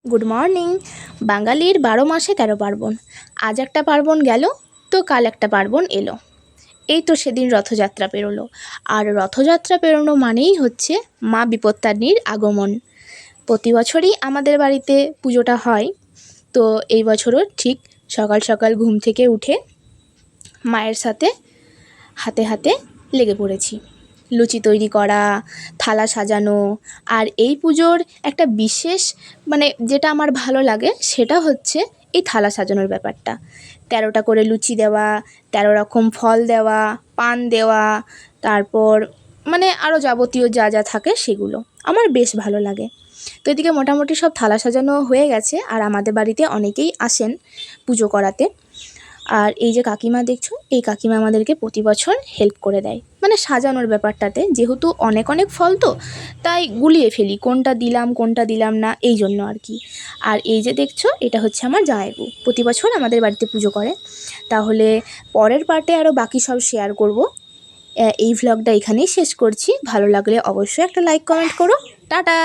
Good morning. বাঙালির 12 মাসে 13 পার্বণ। আজ একটা পার্বণ গেল, তো কাল একটা পার্বণ এলো। এই তো সেদিন রথযাত্রা পেরোলো। আর রথযাত্রা পেরোনো মানেই হচ্ছে মা বিপত্তারিণীর আগমন। প্রতি বছরই আমাদের বাড়িতে পুজোটা হয়। তো এই বছরও ঠিক সকাল সকাল ঘুম থেকে উঠে মায়ের সাথে হাতে হাতে লেগে পড়েছি। লুচি তৈরি করা, থালা সাজানো। আর এই পুজোর একটা বিশেষ যেটা আমার ভালো লাগে সেটা হচ্ছে এই থালা সাজানোর ব্যাপারটা। 13টা করে লুচি দেওয়া, 13 রকম ফল দেওয়া, পান দেওয়া, তারপর আরও যাবতীয় যা যা থাকে সেগুলো আমার বেশ ভালো লাগে। তো এদিকে মোটামুটি সব থালা সাজানো হয়ে গেছে, আর আমাদের বাড়িতে অনেকেই আসেন পুজো করাতে। আর এই যে কাকিমা দেখছো, এই কাকিমা আমাদেরকে প্রতি বছর হেল্প করে দেয় সাজানোর ব্যাপারটাতে। যেহেতু অনেক অনেক ফল, তো তাই গুলিয়ে ফেলি কোনটা দিলাম কোনটা দিলাম না, এই জন্য আর কি। আর এই যে দেখছো, এটা হচ্ছে আমার জামাইবু, প্রতি বছর আমাদের বাড়িতে পুজো করে। তাহলে পরের পার্টে আরও বাকি সব শেয়ার করব। এই ভ্লগটা এখানেই শেষ করছি। ভালো লাগলে অবশ্যই একটা লাইক কমেন্ট করো। টাটা।